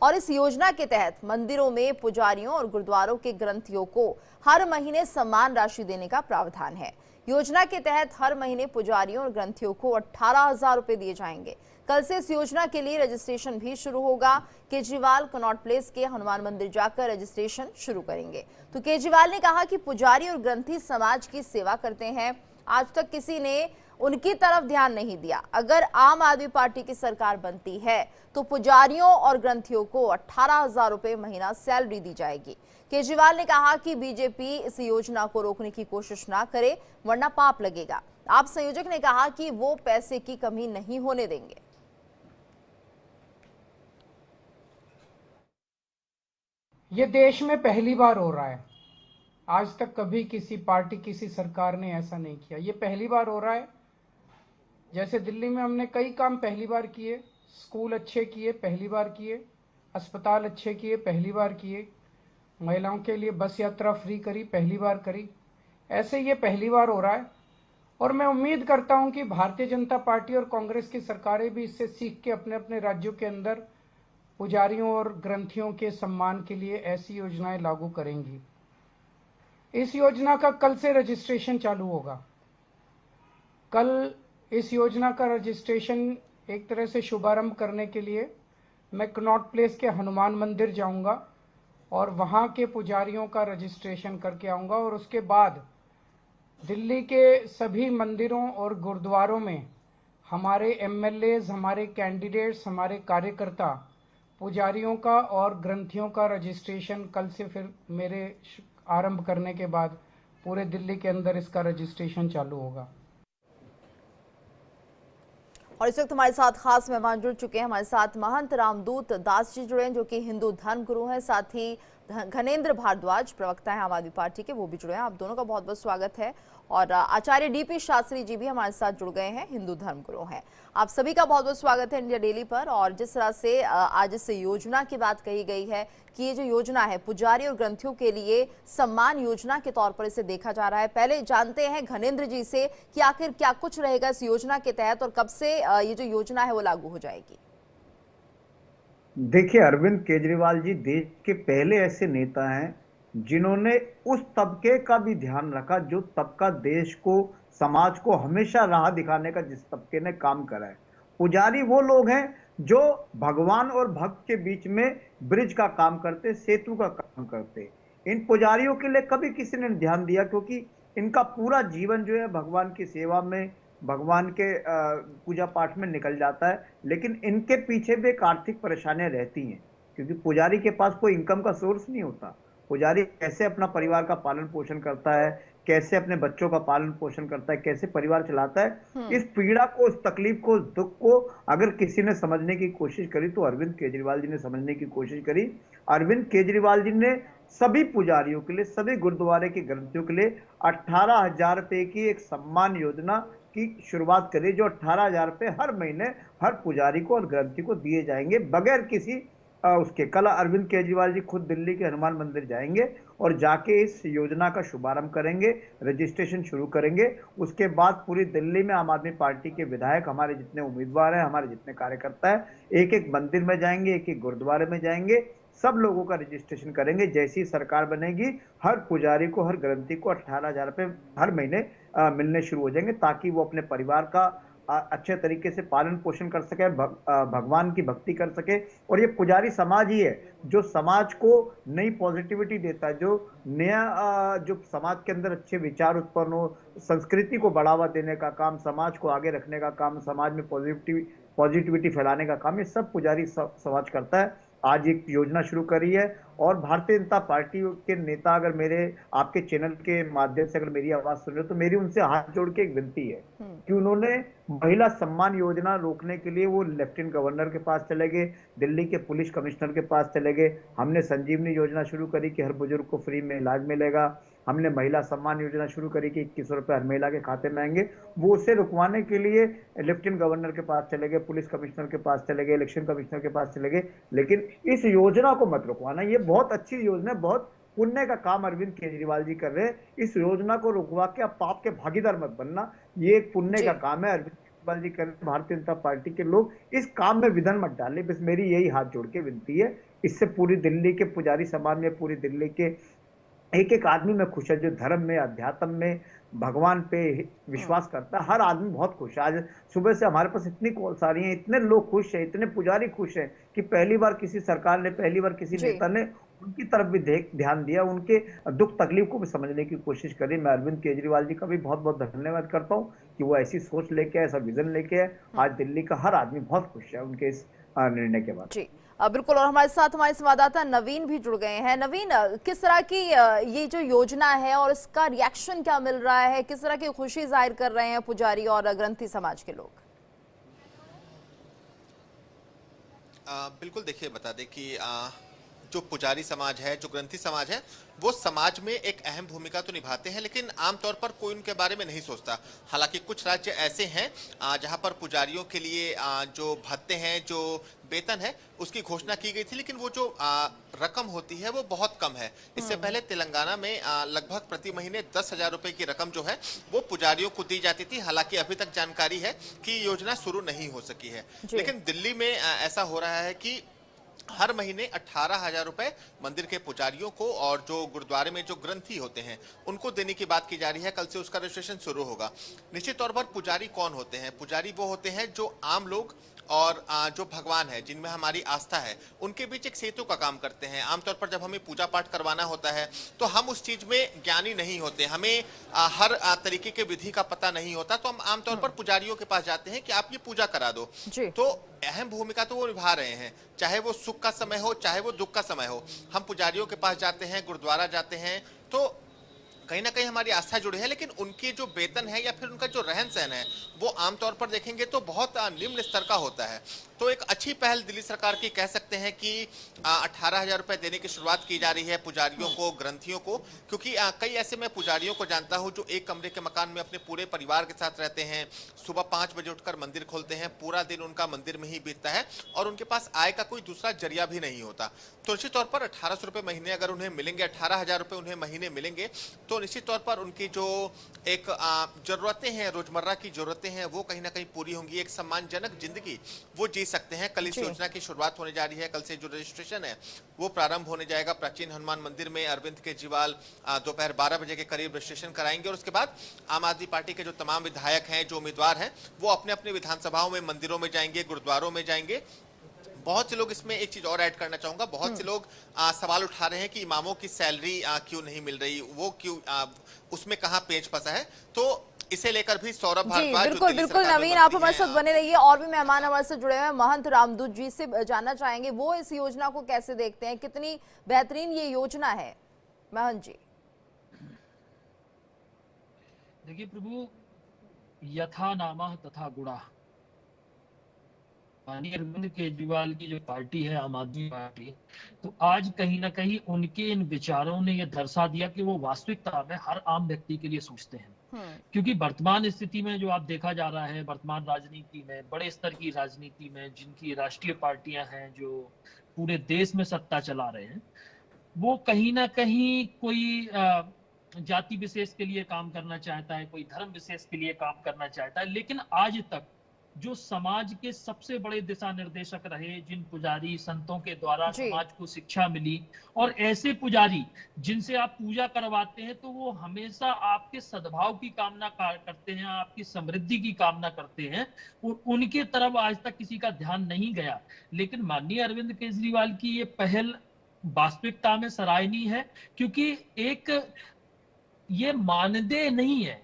और इस योजना के तहत मंदिरों में पुजारियों और गुरुद्वारों के ग्रंथियों को हर महीने सम्मान राशि देने का प्रावधान है। योजना के तहत हर महीने पुजारियों और ग्रंथियों को 18,000 रुपए दिए जाएंगे। कल से इस योजना के लिए रजिस्ट्रेशन भी शुरू होगा। केजरीवाल कनॉट प्लेस के हनुमान मंदिर जाकर रजिस्ट्रेशन शुरू करेंगे। तो केजरीवाल ने कहा कि पुजारी और ग्रंथी समाज की सेवा करते हैं, आज तक किसी ने उनकी तरफ ध्यान नहीं दिया। अगर आम आदमी पार्टी की सरकार बनती है तो पुजारियों और ग्रंथियों को 18,000 रुपए महीना सैलरी दी जाएगी। केजरीवाल ने कहा कि बीजेपी इस योजना को रोकने की कोशिश ना करे वरना पाप लगेगा। आप संयोजक ने कहा कि वो पैसे की कमी नहीं होने देंगे। ये देश में पहली बार हो रहा है। आज तक कभी किसी पार्टी, किसी सरकार ने ऐसा नहीं किया। ये पहली बार हो रहा है। जैसे दिल्ली में हमने कई काम पहली बार किए, स्कूल अच्छे किए, पहली बार किए, अस्पताल अच्छे किए, पहली बार किए, महिलाओं के लिए बस यात्रा फ्री करी, पहली बार करी। ऐसे ये पहली बार हो रहा है और मैं उम्मीद करता हूं कि भारतीय जनता पार्टी और कांग्रेस की सरकारें भी इससे सीख के अपने अपने राज्यों के अंदर पुजारियों और ग्रंथियों के सम्मान के लिए ऐसी योजनाएं लागू करेंगी। इस योजना का कल से रजिस्ट्रेशन चालू होगा। कल इस योजना का रजिस्ट्रेशन एक तरह से शुभारंभ करने के लिए मैं कनॉट प्लेस के हनुमान मंदिर जाऊंगा और वहां के पुजारियों का रजिस्ट्रेशन करके आऊंगा और उसके बाद दिल्ली के सभी मंदिरों और गुरुद्वारों में हमारे एमएलएज, हमारे कैंडिडेट्स, हमारे कार्यकर्ता पुजारियों का और ग्रंथियों का रजिस्ट्रेशन कल से फिर मेरे आरंभ करने के बाद पूरे दिल्ली के अंदर इसका रजिस्ट्रेशन चालू होगा। और इस वक्त हमारे साथ खास मेहमान जुड़ चुके हैं। हमारे साथ महंत रामदूत दास जी जुड़े हैं जो कि हिंदू धर्म गुरु हैं। साथ ही घनेंद्र भारद्वाज प्रवक्ता हैं आम आदमी पार्टी के, वो भी जुड़े हैं। आप दोनों का बहुत बहुत स्वागत है। और आचार्य डीपी शास्त्री जी भी हमारे साथ जुड़ गए हैं, हिंदू धर्म गुरु हैं। आप सभी का बहुत बहुत स्वागत है इंडिया डेली पर। और जिस तरह से आज इस योजना की बात कही गई है कि ये जो योजना है पुजारी और ग्रंथियों के लिए सम्मान योजना के तौर पर इसे देखा जा रहा है, पहले जानते हैं घनेंद्र जी से कि आखिर क्या कुछ रहेगा इस योजना के तहत और कब से ये जो योजना है वो लागू हो जाएगी। देखिए, अरविंद केजरीवाल जी देश के पहले ऐसे नेता हैं जिन्होंने उस तबके का भी ध्यान रखा जो तबका देश को, समाज को हमेशा राह दिखाने का जिस तबके ने काम करा है। पुजारी वो लोग हैं जो भगवान और भक्त के बीच में ब्रिज का काम करते, सेतु का काम करते। इन पुजारियों के लिए कभी किसी ने ध्यान दिया क्योंकि इनका पूरा जीवन जो है भगवान की सेवा में, भगवान के पूजा पाठ में निकल जाता है। लेकिन इनके पीछे भी एक आर्थिक परेशानियां रहती हैं क्योंकि पुजारी के पास कोई इनकम का सोर्स नहीं होता। पुजारी कैसे अपना परिवार का पालन पोषण करता है, कैसे अपने बच्चों का पालन पोषण करता है, कैसे परिवार चलाता है, इस पीड़ा को, इस तकलीफ को, इस दुख को अगर किसी ने समझने की कोशिश करी तो अरविंद केजरीवाल जी ने समझने की कोशिश करी। अरविंद केजरीवाल जी ने सभी पुजारियों के लिए, सभी गुरुद्वारे के ग्रंथियों के लिए 18,000 रुपए की एक सम्मान योजना की शुरुआत करी जो 18,000 रुपए हर महीने हर पुजारी को और ग्रंथी को दिए जाएंगे बगैर किसी उसके। कल अरविंद केजरीवाल जी खुद दिल्ली के हनुमान मंदिर जाएंगे और जाके इस योजना का शुभारंभ करेंगे, रजिस्ट्रेशन शुरू करेंगे। उसके बाद पूरी दिल्ली में आम आदमी पार्टी के विधायक, हमारे जितने उम्मीदवार हैं, हमारे जितने कार्यकर्ता हैं, एक एक मंदिर में जाएंगे, एक एक गुरुद्वारे में जाएंगे, सब लोगों का रजिस्ट्रेशन करेंगे। जैसी सरकार बनेगी हर पुजारी को, हर ग्रंथी को 18,000 रुपए हर महीने मिलने शुरू हो जाएंगे ताकि वो अपने परिवार का अच्छे तरीके से पालन पोषण कर सके, भगवान की भक्ति कर सके। और ये पुजारी समाज ही है जो समाज को नई पॉजिटिविटी देता है, जो नया जो समाज के अंदर अच्छे विचार उत्पन्न हो, संस्कृति को बढ़ावा देने का काम, समाज को आगे रखने का काम, समाज में पॉजिटिविटी फैलाने का काम, ये सब पुजारी समाज करता है। आज एक योजना शुरू करी है और भारतीय जनता पार्टी के नेता अगर मेरे आपके चैनल के माध्यम से अगर मेरी आवाज सुन रहे हो तो मेरी उनसे हाथ जोड़ के एक विनती है कि उन्होंने महिला सम्मान योजना रोकने के लिए वो लेफ्टिनेंट गवर्नर के पास चले गए, दिल्ली के पुलिस कमिश्नर के पास चले गए। हमने संजीवनी योजना शुरू करी कि हर बुजुर्ग को फ्री में इलाज मिलेगा। हमने महिला सम्मान योजना शुरू करी कि 2100 रुपए हर महिला के खाते में आएंगे। वो उसे रुकवाने के लिए लेफ्टिनेंट गवर्नर के पास चले गए, पुलिस कमिश्नर के पास चले गए, इलेक्शन कमिश्नर के पास चले गए। लेकिन इस योजना को मत रुकवाना, ये बहुत अच्छी योजना है, बहुत पुण्य का काम अरविंद केजरीवाल जी कर रहे हैं। इस योजना को रुकवा के आप पाप के भागीदार मत बनना, ये एक पुण्य का काम है अरविंद केजरीवाल जी कर रहे हैं। भारतीय जनता पार्टी के लोग इस काम में विघ्न मत डालें, बस मेरी यही हाथ जोड़ के विनती है इससे पूरी दिल्ली के पुजारी समाज में, पूरी दिल्ली के एक एक आदमी में खुश है, जो धर्म में, अध्यात्म में, भगवान पे विश्वास करता है। हर आदमी बहुत खुश है। आज सुबह से हमारे पास इतनी कॉल्स आ रही हैं, इतने लोग खुश हैं, इतने पुजारी खुश हैं कि पहली बार किसी सरकार ने, पहली बार किसी जी। नेता ने उनकी तरफ भी ध्यान दिया, उनके दुख तकलीफ को भी समझने की कोशिश करी। मैं अरविंद केजरीवाल जी का भी बहुत बहुत धन्यवाद करता हूँ कि वो ऐसी सोच लेके आए, ऐसा विजन लेके आए। आज दिल्ली का हर आदमी बहुत खुश है उनके इस निर्णय के बाद। जी बिल्कुल। और हमारे साथ हमारे संवाददाता नवीन भी जुड़ गए हैं। नवीन, किस तरह की ये जो योजना है और इसका रिएक्शन क्या मिल रहा है, किस तरह की खुशी जाहिर कर रहे हैं पुजारी और ग्रंथी समाज के लोग? बिल्कुल, देखिए बता दें कि जो पुजारी समाज है, जो ग्रंथी समाज है, वो समाज में एक अहम भूमिका तो निभाते हैं, लेकिन आमतौर पर कोई उनके बारे में नहीं सोचता। हालांकि कुछ राज्य ऐसे हैं जहां पर पुजारियों के लिए जो भत्ते हैं, जो वेतन है, उसकी घोषणा की गई थी, लेकिन वो जो रकम होती है वो बहुत कम है। इससे पहले तेलंगाना में लगभग प्रति महीने 10,000 रुपए की रकम जो है वो पुजारियों को दी जाती थी। हालांकि अभी तक जानकारी है कि योजना शुरू नहीं हो सकी है, लेकिन दिल्ली में ऐसा हो रहा है कि हर महीने 18,000 रुपए मंदिर के पुजारियों को और जो गुरुद्वारे में जो ग्रंथी होते हैं उनको देने की बात की जा रही है। कल से उसका रजिस्ट्रेशन शुरू होगा। निश्चित तौर पर पुजारी कौन होते हैं? पुजारी वो होते हैं जो आम लोग और जो भगवान है, जिनमें हमारी आस्था है, उनके बीच एक सेतु का काम करते हैं। आमतौर पर जब हमें पूजा पाठ करवाना होता है तो हम उस चीज में ज्ञानी नहीं होते, हमें हर तरीके के विधि का पता नहीं होता, तो हम आमतौर पर पुजारियों के पास जाते हैं कि आप ये पूजा करा दो। तो अहम भूमिका तो वो निभा रहे हैं, चाहे वो सुख का समय हो, चाहे वो दुख का समय हो। हम पुजारियों के पास जाते हैं, गुरुद्वारा जाते हैं, तो कहीं ना कहीं हमारी आस्था जुड़ी है। लेकिन उनके जो वेतन है या फिर उनका जो रहन सहन है वो आमतौर पर देखेंगे तो बहुत निम्न स्तर का होता है। तो एक अच्छी पहल दिल्ली सरकार की कह सकते हैं कि 18,000 रुपए देने की शुरुआत की जा रही है पुजारियों को, ग्रंथियों को, क्योंकि कई ऐसे मैं पुजारियों को जानता हूं जो एक कमरे के मकान में अपने पूरे परिवार के साथ रहते हैं, सुबह 5 बजे उठकर मंदिर खोलते हैं, पूरा दिन उनका मंदिर में ही बीतता है और उनके पास आय का कोई दूसरा जरिया भी नहीं होता। तो निश्चित तौर पर 1800 रुपए महीने अगर उन्हें मिलेंगे, 18,000 रुपए उन्हें महीने मिलेंगे, तो निश्चित तौर पर उनकी जो एक जरूरतें हैं, रोजमर्रा की जरूरतें हैं, वो कहीं ना कहीं पूरी होंगी। एक सम्मानजनक जिंदगी वो जी सकते हैं। कल इस योजना की शुरुआत होने जा रही है। कल से जो रजिस्ट्रेशन है वो प्रारंभ होने जाएगा। प्राचीन हनुमान मंदिर में अरविंद केजरीवाल दोपहर 12 बजे के करीब रजिस्ट्रेशन कराएंगे और उसके बाद आम आदमी पार्टी के जो तमाम विधायक हैं, जो उम्मीदवार हैं, वो अपने अपने विधानसभाओं में, मंदिरों में जाएंगे, गुरुद्वारों में जाएंगे। बहुत से लोग, इसमें एक चीज और ऐड करना चाहूंगा, बहुत से लोग सवाल उठा रहे हैं कि इमामों की सैलरी क्यों नहीं मिल रही, वो क्यों, उसमें कहां पेंच फंसा है। तो इसे लेकर भी सौरभ भारद्वाज, बिल्कुल बिल्कुल नवीन, आप हमारे साथ बने रहिए। और भी मेहमान हमारे साथ जुड़े हुए हैं, महंत रामदूत जी से जानना चाहेंगे वो इस योजना को कैसे देखते हैं, कितनी बेहतरीन ये योजना है। महंत जी। देखिए प्रभु, यथा नामः तथा गुणा। माननीय अरविंद केजरीवाल की जो पार्टी है, आम आदमी पार्टी, तो आज कहीं ना कहीं उनके इन विचारों ने यह दर्शा दिया कि वो वास्तविकता में हर आम व्यक्ति के लिए सोचते हैं। क्योंकि वर्तमान स्थिति में जो आप देखा जा रहा है, वर्तमान राजनीति में, बड़े स्तर की राजनीति में, जिनकी राष्ट्रीय पार्टियां हैं जो पूरे देश में सत्ता चला रहे हैं, वो कहीं ना कहीं कोई जाति विशेष के लिए काम करना चाहता है, कोई धर्म विशेष के लिए काम करना चाहता है। लेकिन आज तक जो समाज के सबसे बड़े दिशा निर्देशक रहे, जिन पुजारी संतों के द्वारा समाज को शिक्षा मिली, और ऐसे पुजारी जिनसे आप पूजा करवाते हैं तो वो हमेशा आपके सद्भाव की कामना करते हैं, आपकी समृद्धि की कामना करते हैं, और उनके तरफ आज तक किसी का ध्यान नहीं गया। लेकिन माननीय अरविंद केजरीवाल की ये पहल वास्तविकता में सराहनीय है, क्योंकि एक ये मानदेय नहीं है,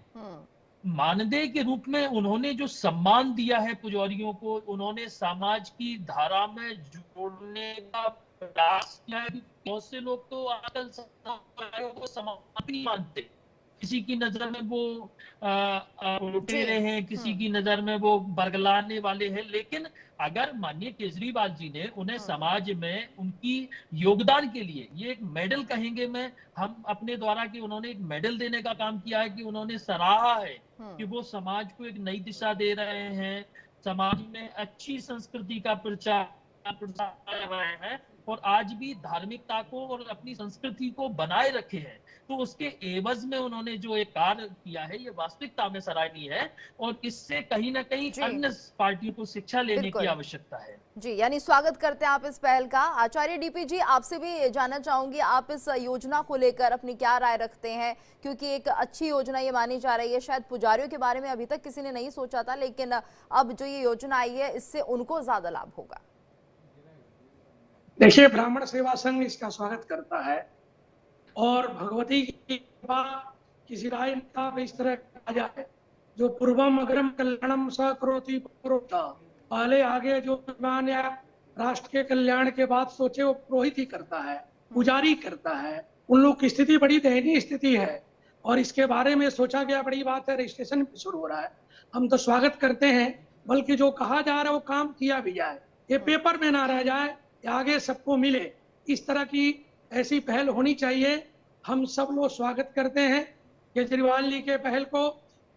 मानदेय के रूप में उन्होंने जो सम्मान दिया है पुजारियों को, उन्होंने समाज की धारा में जोड़ने का प्रयास किया है। बहुत से लोग तो आजकल को सम्मान नहीं मानते, किसी की नजर में वो लुटेरे हैं, किसी की नजर में वो बरगलाने वाले हैं। लेकिन अगर माननीय केजरीवाल जी ने उन्हें समाज में उनकी योगदान के लिए ये एक मेडल कहेंगे मैं, हम अपने द्वारा कि उन्होंने एक मेडल देने का काम किया है, कि उन्होंने सराहा है कि वो समाज को एक नई दिशा दे रहे हैं, समाज में अच्छी संस्कृति का प्रचार प्रसार रहे हैं और आज भी धार्मिकता को और अपनी संस्कृति को बनाए रखे हैं, तो उसके एवज में उन्होंने जो एक कार्य किया है ये वास्तविकता में सराहनीय है और इससे कहीं ना कहीं जी। अन्य पार्टियों को शिक्षा लेने की बिल्कुल। आवश्यकता है। जी, यानी स्वागत करते हैं आप इस पहल का। आचार्य डीपी जी, आपसे भी जानना चाहूंगी, आप इस योजना को लेकर अपनी क्या राय रखते हैं, क्योंकि एक अच्छी योजना ये मानी जा रही है। शायद पुजारियों के बारे में अभी तक किसी ने नहीं सोचा था, लेकिन अब जो ये योजना आई है इससे उनको ज्यादा लाभ होगा। देखिए, ब्राह्मण सेवा संघ इसका स्वागत करता है और भगवती की कृपा किसी राजनेता पे इस तरह कहा जाए जो पूर्वम अग्रम कल्याणम स करोति पुरोहिता, पहले आगे जो विद्वान या राष्ट्र के कल्याण के बाद सोचे वो पुरोहित ही करता है, पुजारी करता है। उन लोग की स्थिति बड़ी दयनीय स्थिति है और इसके बारे में सोचा गया, बड़ी बात है। रजिस्ट्रेशन भी शुरू हो रहा है, हम तो स्वागत करते हैं, बल्कि जो कहा जा रहा है वो काम किया भी जाए, ये पेपर में ना रह जाए, आगे सबको मिले। इस तरह की ऐसी पहल होनी चाहिए। हम सब लोग स्वागत करते हैं केजरीवाल जी के पहल को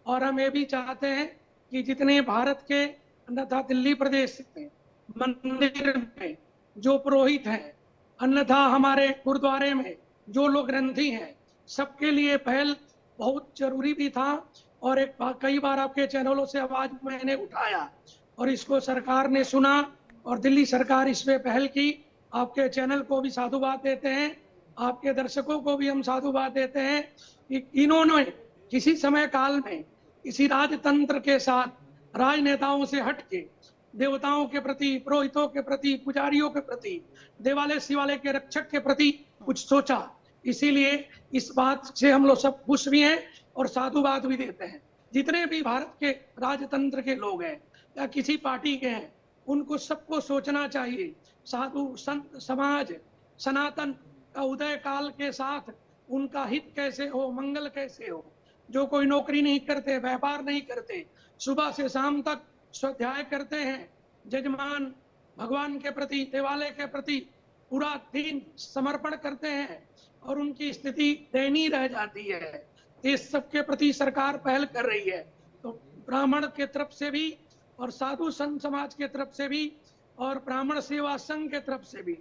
और हम ये भी चाहते हैं कि जितने भारत के अन्यथा दिल्ली प्रदेश में मंदिर में जो पुरोहित हैं, अन्यथा हमारे गुरुद्वारे में जो लोग ग्रंथी हैं, सबके लिए पहल बहुत जरूरी भी था। और एक कई बार आपके चैनलों से आवाज मैंने उठाया और इसको सरकार ने सुना और दिल्ली सरकार इसमें पहल की। आपके चैनल को भी साधुवाद देते हैं, आपके दर्शकों को भी हम साधुवाद देते हैं कि इन्होंने किसी समय काल में किसी राजतंत्र के साथ राजनेताओं से हटके देवताओं के प्रति, पुरोहितों के प्रति, पुजारियों के प्रति, देवालय शिवालय के रक्षक के प्रति कुछ सोचा। इसीलिए इस बात से हम लोग सब खुश भी हैं और साधुवाद भी देते हैं। जितने भी भारत के राजतंत्र के लोग हैं या किसी पार्टी के हैं, उनको सबको सोचना चाहिए साधु संत समाज सनातन का उदय काल के साथ उनका हित कैसे हो, मंगल कैसे हो। जो कोई नौकरी नहीं करते, व्यापार नहीं करते, सुबह से शाम तक स्वाध्याय करते हैं, जजमान भगवान के प्रति, देवालय के प्रति पूरा दिन समर्पण करते हैं और उनकी स्थिति दयनीय रह जाती है। इस सबके प्रति सरकार पहल कर रही है, तो ब्राह्मण के तरफ से भी और साधु संत समाज के तरफ से भी और ब्राह्मण सेवा संघ के तरफ से भी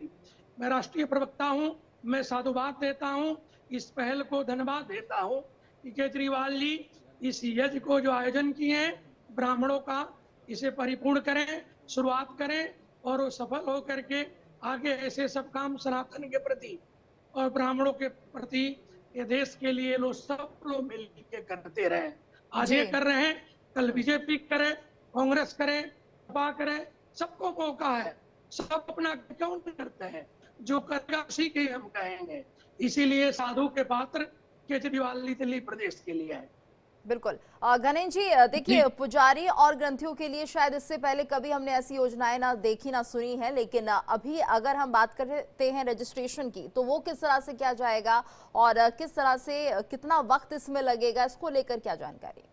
मैं राष्ट्रीय प्रवक्ता हूं, मैं साधुवाद देता हूं, इस पहल को धन्यवाद देता हूं कि केजरीवाल जी इस यज्ञ को जो आयोजन किए हैं ब्राह्मणों का, इसे परिपूर्ण करें, शुरुआत करें और वो सफल हो करके आगे ऐसे सब काम सनातन के प्रति और ब्राह्मणों के प्रति ये देश के लिए लोग सब लोग मिलकर करते रहे। आज ये कर रहे हैं, कल बीजेपी करे, कांग्रेस करे, सपा करे, सबको मौका है। सब अपना क्यों नहीं करते हैं, जो करेगा उसी के हम कहेंगे। इसीलिए साधु के पात्र केजरीवाल दिल्ली प्रदेश के लिए है। बिल्कुल। गणेश जी, देखिए, पुजारी और ग्रंथियों के लिए शायद इससे पहले कभी हमने ऐसी योजनाएं ना देखी ना सुनी है, लेकिन अभी अगर हम बात करते हैं रजिस्ट्रेशन की, तो वो किस तरह से किया जाएगा और किस तरह से कितना वक्त इसमें लगेगा, इसको लेकर क्या जानकारी?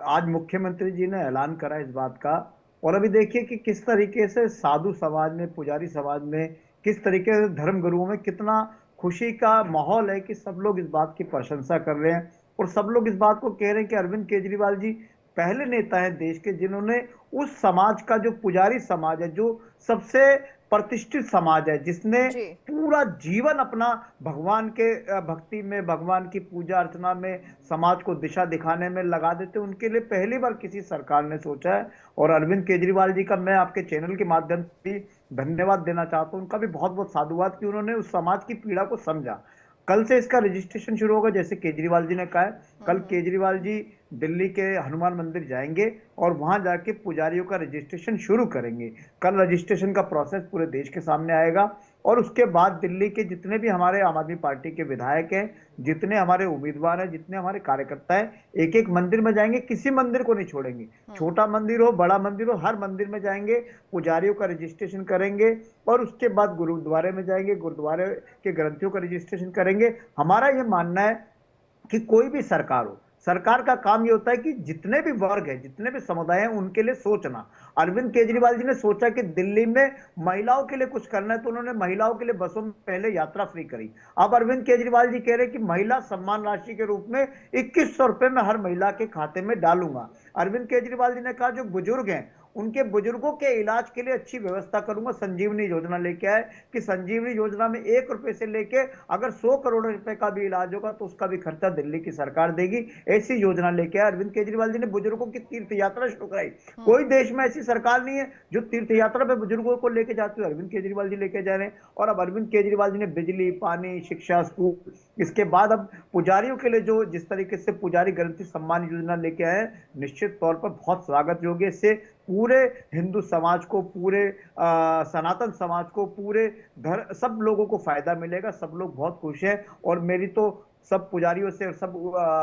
आज मुख्यमंत्री जी ने ऐलान करा इस बात का, और अभी देखिए कि किस तरीके से साधु समाज में, पुजारी समाज में, किस तरीके से धर्म गुरुओं में कितना खुशी का माहौल है कि सब लोग इस बात की प्रशंसा कर रहे हैं और सब लोग इस बात को कह रहे हैं कि अरविंद केजरीवाल जी पहले नेता हैं देश के जिन्होंने उस समाज का, जो पुजारी समाज है, जो सबसे प्रतिष्ठित समाज है, जिसने पूरा जीवन अपना भगवान के भक्ति में, भगवान की पूजा अर्चना में, समाज को दिशा दिखाने में लगा देते, उनके लिए पहली बार किसी सरकार ने सोचा है। और अरविंद केजरीवाल जी का मैं आपके चैनल के माध्यम से धन्यवाद देना चाहता हूं, उनका भी बहुत बहुत साधुवाद कि उन्होंने उस समाज की पीड़ा को समझा। कल से इसका रजिस्ट्रेशन शुरू होगा, जैसे केजरीवाल जी ने कहा है। कल केजरीवाल जी दिल्ली के हनुमान मंदिर जाएंगे और वहां जाके पुजारियों का रजिस्ट्रेशन शुरू करेंगे। कल रजिस्ट्रेशन का प्रोसेस पूरे देश के सामने आएगा और उसके बाद दिल्ली के जितने भी हमारे आम आदमी पार्टी के विधायक हैं, जितने हमारे उम्मीदवार हैं, जितने हमारे कार्यकर्ता हैं, एक एक मंदिर में जाएंगे, किसी मंदिर को नहीं छोड़ेंगे। छोटा मंदिर हो, बड़ा मंदिर हो, हर मंदिर में जाएंगे, पुजारियों का रजिस्ट्रेशन करेंगे और उसके बाद गुरुद्वारे में जाएंगे, गुरुद्वारे के ग्रंथियों का रजिस्ट्रेशन करेंगे। हमारा यह मानना है कि कोई भी सरकार हो, सरकार का काम ये होता है कि जितने भी वर्ग है, जितने भी समुदाय हैं, उनके लिए सोचना। अरविंद केजरीवाल जी ने सोचा कि दिल्ली में महिलाओं के लिए कुछ करना है, तो उन्होंने महिलाओं के लिए बसों में पहले यात्रा फ्री करी। अब अरविंद केजरीवाल जी कह रहे कि महिला सम्मान राशि के रूप में 2100 रुपए में हर महिला के खाते में डालूंगा। अरविंद केजरीवाल जी ने कहा जो बुजुर्ग हैं उनके बुजुर्गों के इलाज के लिए अच्छी व्यवस्था करूंगा। संजीवनी योजना लेके आए कि संजीवनी योजना में 1 रुपए से लेके अगर 100 करोड़ रुपए का भी इलाज होगा तो उसका भी खर्चा दिल्ली की सरकार देगी। ऐसी योजना लेके आए अरविंद केजरीवाल जी ने। बुजुर्गों की तीर्थ यात्रा शुरू कराई। कोई देश में ऐसी सरकार नहीं है जो तीर्थ यात्रा पे बुजुर्गों को लेके जाती है, अरविंद केजरीवाल जी लेके जा रहे हैं। और अब अरविंद केजरीवाल जी ने बिजली, पानी, शिक्षा, स्कूल, इसके बाद अब पुजारियों के लिए जो जिस तरीके से पुजारी ग्रंथि सम्मान योजना लेके आए हैं, निश्चित तौर पर बहुत स्वागत योग्य है। इससे पूरे हिंदू समाज को, पूरे सनातन समाज को, पूरे सब लोगों को फायदा मिलेगा। सब लोग बहुत खुश हैं और मेरी तो सब पुजारियों से और सब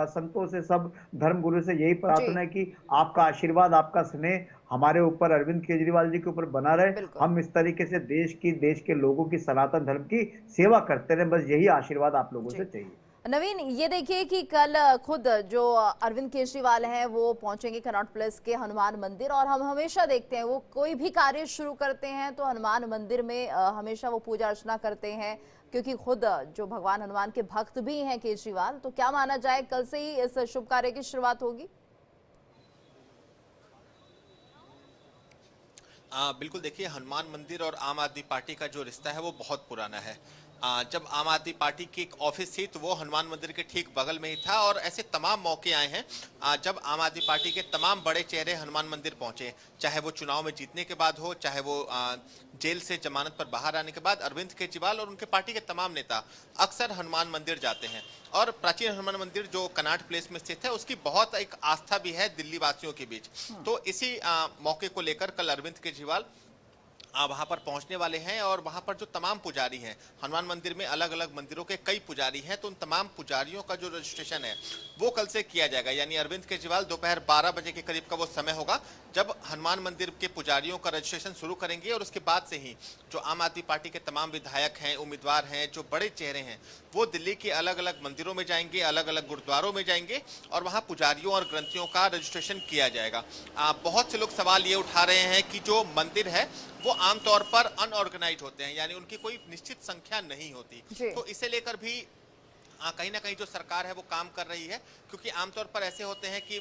संतों से, सब धर्मगुरु से यही प्रार्थना है कि आपका आशीर्वाद, आपका स्नेह हमारे ऊपर, अरविंद केजरीवाल जी के ऊपर बना रहे। हम इस तरीके से देश के लोगों की, सनातन धर्म की सेवा करते रहे। बस यही आशीर्वाद आप लोगों से चाहिए। नवीन, ये देखिए कि कल खुद जो अरविंद केजरीवाल हैं वो पहुंचेंगे कनॉट प्लेस के हनुमान मंदिर, और हम हमेशा देखते हैं वो कोई भी कार्य शुरू करते हैं तो हनुमान मंदिर में हमेशा वो पूजा अर्चना करते हैं, क्योंकि खुद जो भगवान हनुमान के भक्त भी हैं केजरीवाल। तो क्या माना जाए, कल से ही इस शुभ कार्य की शुरुआत होगी? बिल्कुल, देखिए हनुमान मंदिर और आम आदमी पार्टी का जो रिश्ता है वो बहुत पुराना है। जब आम आदमी पार्टी की एक ऑफिस थी तो वो हनुमान मंदिर के ठीक बगल में ही था, और ऐसे तमाम मौके आए हैं जब आम आदमी पार्टी के तमाम बड़े चेहरे हनुमान मंदिर पहुंचे, चाहे वो चुनाव में जीतने के बाद हो, चाहे वो जेल से जमानत पर बाहर आने के बाद। अरविंद केजरीवाल और उनके पार्टी के तमाम नेता अक्सर हनुमान मंदिर जाते हैं, और प्राचीन हनुमान मंदिर जो कनॉट प्लेस में स्थित है उसकी बहुत एक आस्था भी है दिल्ली वासियों के बीच। तो इसी मौके को लेकर कल अरविंद केजरीवाल वहां पर पहुंचने वाले हैं, और वहां पर जो तमाम पुजारी हैं, हनुमान मंदिर में अलग अलग मंदिरों के कई पुजारी हैं, तो उन तमाम पुजारियों का जो रजिस्ट्रेशन है वो कल से किया जाएगा। यानी अरविंद केजरीवाल दोपहर 12 बजे के करीब का वो समय होगा जब हनुमान मंदिर के पुजारियों का रजिस्ट्रेशन शुरू करेंगे, और उसके बाद से ही जो आम आदमी पार्टी के तमाम विधायक हैं, उम्मीदवार हैं, जो बड़े चेहरे हैं, वो दिल्ली के अलग अलग मंदिरों में जाएंगे, अलग अलग गुरुद्वारों में जाएंगे, और वहां पुजारियों और ग्रंथियों का रजिस्ट्रेशन किया जाएगा। बहुत से लोग सवाल ये उठा रहे हैं कि जो मंदिर है वो आमतौर पर अनऑर्गेनाइज होते हैं, यानी उनकी कोई निश्चित संख्या नहीं होती, तो इसे लेकर भी कहीं ना कहीं जो सरकार है वो काम कर रही है, क्योंकि आमतौर पर ऐसे होते हैं कि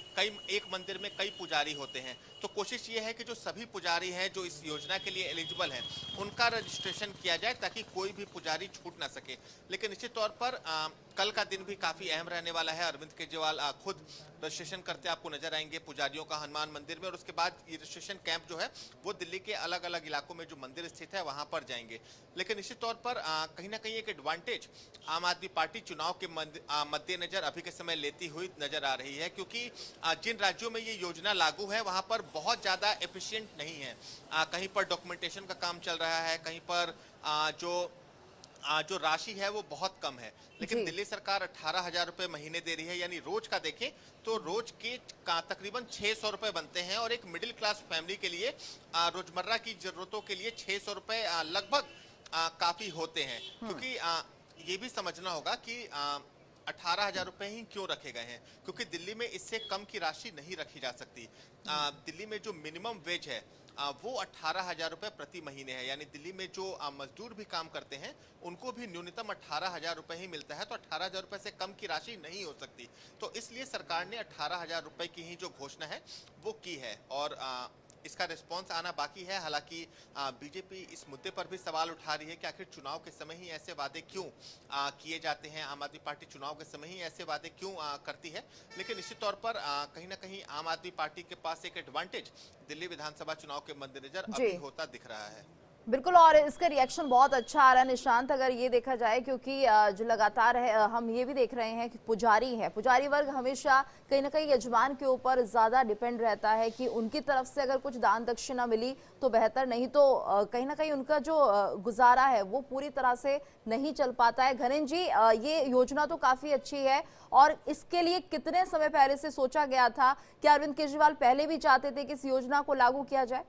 एक मंदिर में कई पुजारी होते हैं। तो कोशिश ये है कि जो सभी पुजारी हैं जो इस योजना के लिए एलिजिबल हैं उनका रजिस्ट्रेशन किया जाए, ताकि कोई भी पुजारी छूट ना सके। लेकिन निश्चित तौर पर कल का दिन भी काफी अहम रहने वाला है। अरविंद केजरीवाल खुद रजिस्ट्रेशन करते आपको नजर आएंगे पुजारियों का हनुमान मंदिर में, और उसके बाद ये रजिस्ट्रेशन कैंप जो है वो दिल्ली के अलग अलग इलाकों में जो मंदिर स्थित है वहां पर जाएंगे। लेकिन निश्चित तौर पर कहीं ना कहीं एक एडवांटेज आम आदमी पार्टी चुनाव के मद्देनजर अभी के समय लेती हुई नजर आ रही है, क्योंकि जिन राज्यों में ये योजना लागू है वहां पर बहुत ज्यादा एफिशिएंट नहीं है। कहीं पर डॉक्यूमेंटेशन का काम चल रहा है, कहीं पर जो राशि है वो बहुत कम है। लेकिन दिल्ली सरकार 18,000 रुपए महीने दे रही है, यानी रोज का देखें तो रोज के तकरीबन 600 रुपए बनते हैं, और एक मिडिल क्लास फैमिली के लिए रोजमर्रा की जरूरतों के लिए 600 रुपए लगभग काफी होते हैं। क्योंकि ये भी समझना होगा कि 18,000 रुपए ही क्यों रखे गए हैं, क्योंकि दिल्ली में इससे कम की राशि नहीं रखी जा सकती। दिल्ली में जो मिनिमम वेज है वो 18,000 रुपए प्रति महीने है, यानी दिल्ली में जो मजदूर भी काम करते हैं उनको भी न्यूनतम 18,000 रुपए ही मिलता है, तो 18,000 रुपए से कम की राशि नहीं हो सकती। तो इसलिए सरकार ने 18,000 रुपए की ही जो घोषणा है वो की है, और इसका रिस्पांस आना बाकी है। हालांकि बीजेपी इस मुद्दे पर भी सवाल उठा रही है कि आखिर चुनाव के समय ही ऐसे वादे क्यों किए जाते हैं, आम आदमी पार्टी चुनाव के समय ही ऐसे वादे क्यों करती है। लेकिन निश्चित तौर पर कहीं ना कहीं आम आदमी पार्टी के पास एक एडवांटेज दिल्ली विधानसभा चुनाव के मद्देनजर अभी होता दिख रहा है। बिल्कुल, और इसका रिएक्शन बहुत अच्छा आ रहा है निशांत, अगर ये देखा जाए, क्योंकि जो लगातार है हम ये भी देख रहे हैं कि पुजारी वर्ग हमेशा कहीं ना कहीं यजमान के ऊपर ज़्यादा डिपेंड रहता है कि उनकी तरफ से अगर कुछ दान दक्षिणा मिली तो बेहतर, नहीं तो कहीं ना कहीं उनका जो गुजारा है वो पूरी तरह से नहीं चल पाता है। घनेन जी, ये योजना तो काफ़ी अच्छी है, और इसके लिए कितने समय पहले से सोचा गया था? क्या अरविंद केजरीवाल पहले भी चाहते थे कि इस योजना को लागू किया जाए?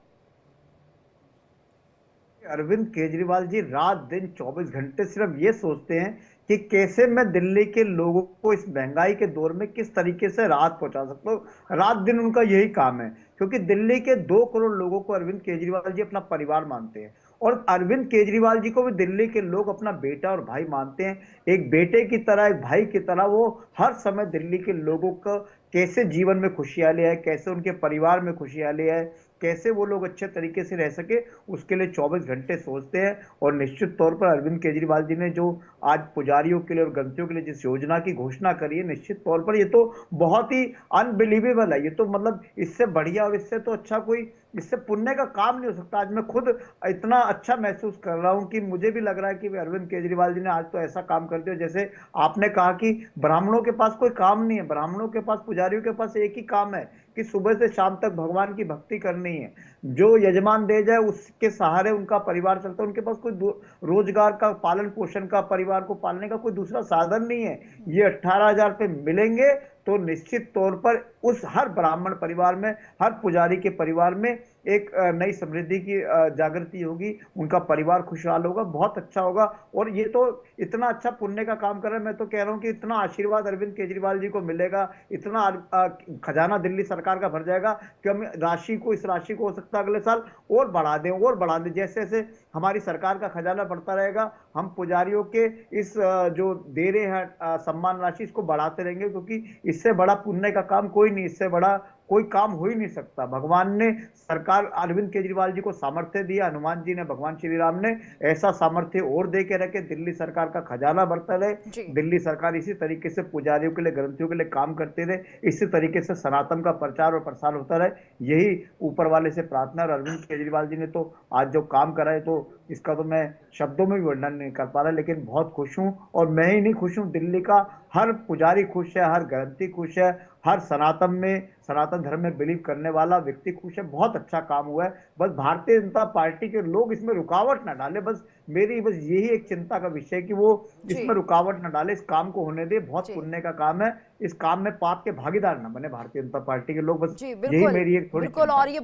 अरविंद केजरीवाल जी रात दिन 24 घंटे सिर्फ ये सोचते हैं कि कैसे मैं दिल्ली के लोगों को इस महंगाई के दौर में किस तरीके से राहत पहुंचा सकता हूं। रात दिन उनका यही काम है, क्योंकि दिल्ली के 2 करोड़ लोगों को अरविंद केजरीवाल जी अपना परिवार मानते हैं, और अरविंद केजरीवाल जी को भी दिल्ली के लोग अपना बेटा और भाई मानते हैं। एक बेटे की तरह, एक भाई की तरह वो हर समय दिल्ली के लोगों को कैसे जीवन में खुशहाली आए, कैसे उनके परिवार में खुशहाली आए, कैसे वो लोग अच्छे तरीके से रह सके, उसके लिए 24 घंटे सोचते हैं। और निश्चित तौर पर अरविंद केजरीवाल जी ने जो आज पुजारियों के लिए और ग्रंथियों के लिए जिस योजना की घोषणा करी है, निश्चित तौर पर ये तो बहुत ही अनबिलीवेबल है। ये तो मतलब इससे बढ़िया और इससे तो अच्छा कोई, इससे पुण्य का काम नहीं हो सकता। आज मैं खुद इतना अच्छा महसूस कर रहा हूं कि मुझे भी लग रहा है कि अरविंद केजरीवाल जी ने आज तो ऐसा काम कर दिया। जैसे आपने कहा कि ब्राह्मणों के पास कोई काम नहीं है, ब्राह्मणों के पास, पुजारियों के पास एक ही काम है कि सुबह से शाम तक भगवान की भक्ति करनी है। जो यजमान दे जाए उसके सहारे उनका परिवार चलता है। उनके पास कोई रोजगार का, पालन पोषण का, परिवार को पालने का कोई दूसरा साधन नहीं है। ये 18,000 रुपए मिलेंगे तो निश्चित तौर पर उस हर ब्राह्मण परिवार में, हर पुजारी के परिवार में एक नई समृद्धि की जागृति होगी, उनका परिवार खुशहाल होगा, बहुत अच्छा होगा। और ये तो इतना अच्छा पुण्य का काम कर रहे हैं, मैं तो कह रहा हूं कि इतना आशीर्वाद अरविंद केजरीवाल जी को मिलेगा, इतना खजाना दिल्ली सरकार का भर जाएगा कि हम राशि को, इस राशि को हो सकता है अगले साल और बढ़ा दें, और बढ़ा दें। जैसे जैसे हमारी सरकार का खजाना बढ़ता रहेगा, हम पुजारियों के इस जो दे रहे हैं सम्मान राशि, इसको बढ़ाते रहेंगे, क्योंकि इससे बड़ा पुण्य का काम कोई नहीं, इससे बड़ा कोई काम हो ही नहीं सकता। भगवान ने, सरकार अरविंद केजरीवाल जी को सामर्थ्य दिया, हनुमान जी ने, भगवान श्री राम ने ऐसा सामर्थ्य और दे के रखे, दिल्ली सरकार का खजाना बढ़ता रहे, दिल्ली सरकार इसी तरीके से पुजारियों के लिए, ग्रंथियों के लिए काम करते रहे, इसी तरीके से सनातन का प्रचार और प्रसार होता रहे, यही ऊपर वाले से प्रार्थना। और अरविंद केजरीवाल जी ने तो आज जो काम करा है, तो इसका तो मैं शब्दों में भी वर्णन नहीं कर पा रहा, लेकिन बहुत खुश हूं। और मैं ही नहीं खुश हूं, दिल्ली का हर पुजारी खुश है, हर ग्रंथी खुश है, हर सनातन में, सनातन धर्म में बिलीव करने वाला व्यक्ति खुश है। बहुत अच्छा काम हुआ है। बस भारतीय जनता पार्टी के लोग इसमें रुकावट ना डाले, बस मेरी बस यही एक चिंता का विषय है कि वो इसमें रुकावट ना डाले, इस काम को होने दे। बहुत पुण्य का काम है, इस काम में पाप के भागीदार ना बने भारतीय जनता पार्टी के लोग, बस यही मेरी एक थोड़ी बिल्कुल। और ये